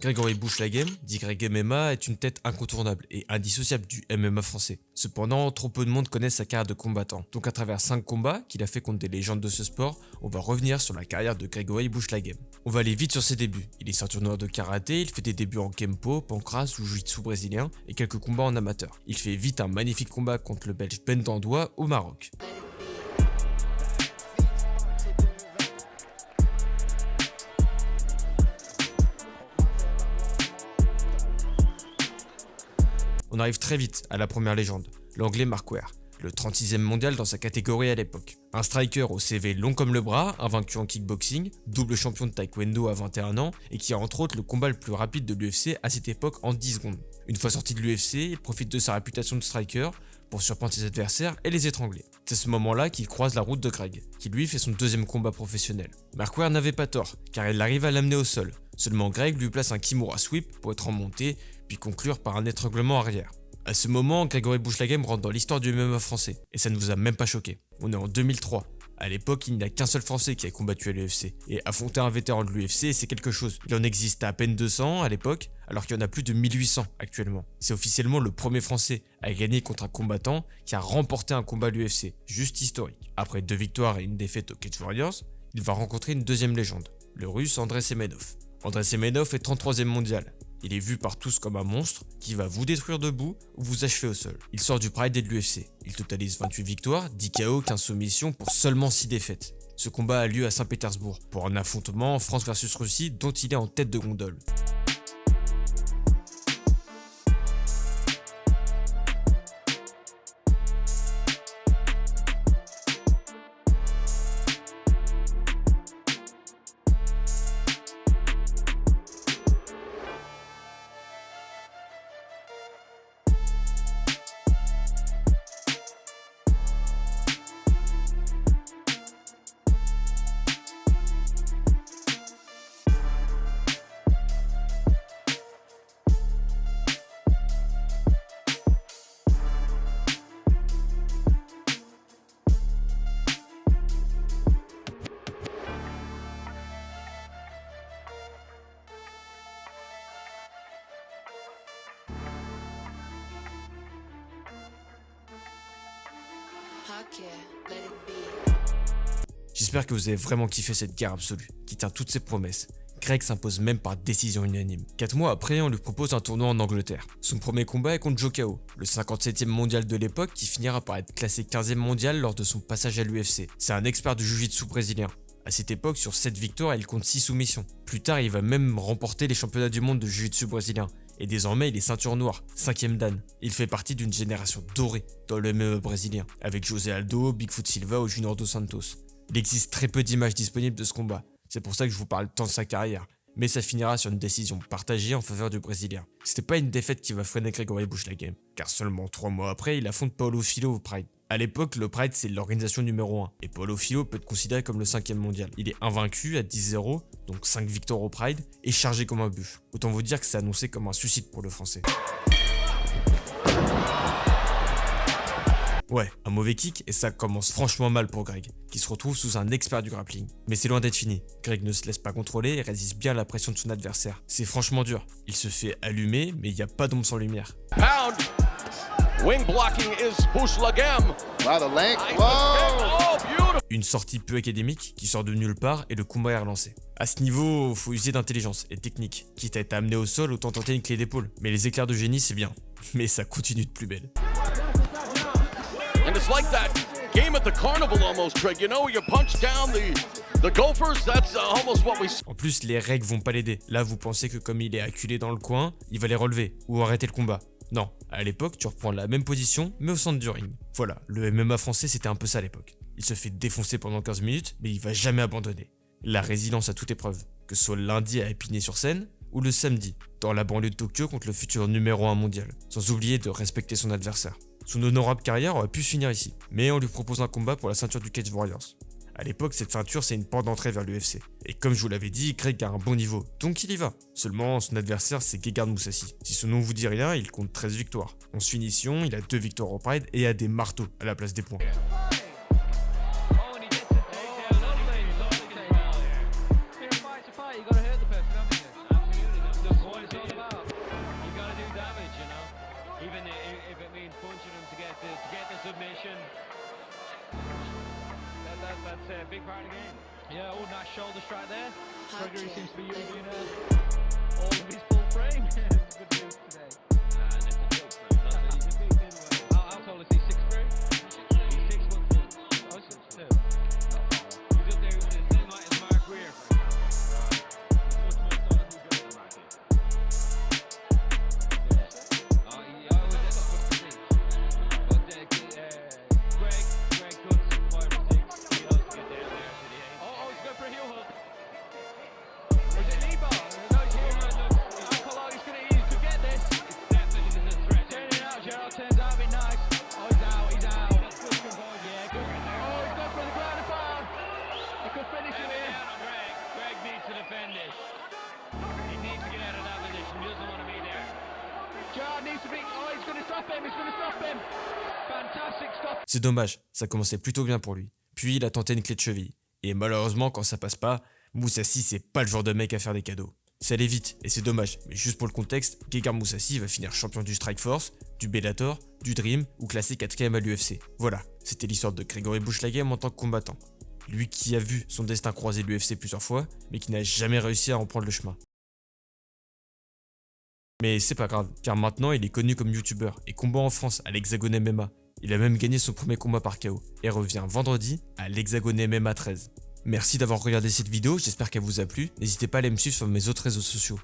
Grégory Bouchlaghem, dit Greg MMA, est une tête incontournable et indissociable du MMA français. Cependant, trop peu de monde connaît sa carrière de combattant. Donc à travers 5 combats qu'il a fait contre des légendes de ce sport, on va revenir sur la carrière de Grégory Bouchlaghem. On va aller vite sur ses débuts. Il est ceinture noire de karaté, il fait des débuts en kempo, pancrace ou jiu-jitsu brésilien et quelques combats en amateur. Il fait vite un magnifique combat contre le belge Ben Dandois au Maroc. On arrive très vite à la première légende, l'anglais Mark Ware, le 36e mondial dans sa catégorie à l'époque. Un striker au CV long comme le bras, invaincu en kickboxing, double champion de taekwondo à 21 ans et qui a entre autres le combat le plus rapide de l'UFC à cette époque en 10 secondes. Une fois sorti de l'UFC, il profite de sa réputation de striker pour surprendre ses adversaires et les étrangler. C'est à ce moment-là qu'il croise la route de Greg, qui lui fait son deuxième combat professionnel. Mark Ware n'avait pas tort, car il arrive à l'amener au sol. Seulement Greg lui place un Kimura sweep pour être remonté, puis conclure par un étranglement arrière. À ce moment, Grégory Bouchlaghem rentre dans l'histoire du MMA français, et ça ne vous a même pas choqué. On est en 2003. À l'époque, il n'y a qu'un seul Français qui a combattu à l'UFC, et affronter un vétéran de l'UFC, c'est quelque chose. Il en existe à peine 200 à l'époque, alors qu'il y en a plus de 1800 actuellement. C'est officiellement le premier Français à gagner contre un combattant qui a remporté un combat à l'UFC, juste historique. Après 2 victoires et une défaite au Cage Warriors, il va rencontrer une deuxième légende, le Russe Andrei Semenov. Andrei Semenov est 33e mondial. Il est vu par tous comme un monstre qui va vous détruire debout ou vous achever au sol. Il sort du Pride et de l'UFC. Il totalise 28 victoires, 10 KO, 15 soumissions pour seulement 6 défaites. Ce combat a lieu à Saint-Pétersbourg pour un affrontement France vs Russie dont il est en tête de gondole. J'espère que vous avez vraiment kiffé cette guerre absolue, qui tient toutes ses promesses. Greg s'impose même par décision unanime. 4 mois après, on lui propose un tournoi en Angleterre. Son premier combat est contre Joe Cao, le 57e mondial de l'époque qui finira par être classé 15e mondial lors de son passage à l'UFC. C'est un expert du jiu-jitsu brésilien. À cette époque, sur 7 victoires, il compte 6 soumissions. Plus tard, il va même remporter les championnats du monde de jiu-jitsu brésilien. Et désormais, il est ceinture noire, 5e dan. Il fait partie d'une génération dorée dans le MMA brésilien, avec José Aldo, Bigfoot Silva ou Junior Dos Santos. Il existe très peu d'images disponibles de ce combat, c'est pour ça que je vous parle tant de sa carrière, mais ça finira sur une décision partagée en faveur du Brésilien. C'était pas une défaite qui va freiner Grégory Bouchlaghem, car seulement 3 mois après, il affronte Paulo Filho au Pride. A l'époque, le Pride c'est l'organisation numéro 1, et Paulo Filho peut être considéré comme le 5e mondial. Il est invaincu à 10-0, donc 5 victoires au Pride, et chargé comme un buffle. Autant vous dire que c'est annoncé comme un suicide pour le Français. Ouais, un mauvais kick et ça commence franchement mal pour Greg, qui se retrouve sous un expert du grappling. Mais c'est loin d'être fini. Greg ne se laisse pas contrôler et résiste bien à la pression de son adversaire. C'est franchement dur. Il se fait allumer, mais il n'y a pas d'ombre sans lumière. Pound. Wing blocking is Bouchlaghem. Wow, the length. Whoa. Oh, beautiful. Une sortie peu académique qui sort de nulle part et le combat est relancé. À ce niveau, faut user d'intelligence et de technique. Quitte à être amené au sol, autant tenter une clé d'épaule. Mais les éclairs de génie, c'est bien. Mais ça continue de plus belle. And it's like that game at the carnival almost, Craig. You know, you punch down the gophers. That's almost what we. En plus, les règles vont pas l'aider. Là, vous pensez que comme il est acculé dans le coin, il va les relever ou arrêter le combat. Non, à l'époque, tu reprends la même position, mais au centre du ring. Voilà, le MMA français, c'était un peu ça à l'époque. Il se fait défoncer pendant 15 minutes, mais il va jamais abandonner. La résilience à toute épreuve, que ce soit le lundi à Épinay-sur-Seine, ou le samedi, dans la banlieue de Tokyo contre le futur numéro 1 mondial. Sans oublier de respecter son adversaire. Son honorable carrière aurait pu se finir ici, mais on lui propose un combat pour la ceinture du Cage Warriors. A l'époque, cette ceinture, c'est une porte d'entrée vers l'UFC. Et comme je vous l'avais dit, Greg a un bon niveau, donc il y va. Seulement, son adversaire, c'est Gegard Mousasi. Si son nom vous dit rien, il compte 13 victoires. En finition, il a 2 victoires au Pride et a des marteaux à la place des poings. a big part of the game. Yeah, oh, nice shoulder strike there. Gregory seems to be using all of his full frame. Good news today. That's a big frame. He's a big middleweight. How tall is he? 6'3"? He's 6'2". Oh, 6'2". He's up there with the same height as Mark Greer. Much more solid who goes the racket. Greg Cooks, 5 or 6. He does get down there to the 8. Oh, he's going for a heel hook. Was it knee bar? No, it's heel hook. Alcala, he's could get this. It's definitely the threat. Turning out, Gerald turns out a bit nice. Oh, he's out. That's good control, yeah. Good. Oh, he's going for the ground and pound. He could finish it here. Greg needs to defend this. He needs to get out of that position. He doesn't want to be there. Gerald needs to be. Oh, he's going to stop him. Fantastic stop. C'est dommage, ça commençait plutôt bien pour lui. Puis il a tenté une clé de cheville. Et malheureusement, quand ça passe pas, Mousasi c'est pas le genre de mec à faire des cadeaux. Ça allait vite, et c'est dommage, mais juste pour le contexte, Gegard Mousasi va finir champion du Strikeforce, du Bellator, du Dream, ou classé 4ème à l'UFC. Voilà, c'était l'histoire de Grégory Bush-Laghem en tant que combattant. Lui qui a vu son destin croiser l'UFC plusieurs fois, mais qui n'a jamais réussi à en prendre le chemin. Mais c'est pas grave, car maintenant il est connu comme youtubeur et combat en France à l'Hexagone MMA. Il a même gagné son premier combat par KO et revient vendredi à l'Hexagone MMA 13. Merci d'avoir regardé cette vidéo, j'espère qu'elle vous a plu. N'hésitez pas à aller me suivre sur mes autres réseaux sociaux.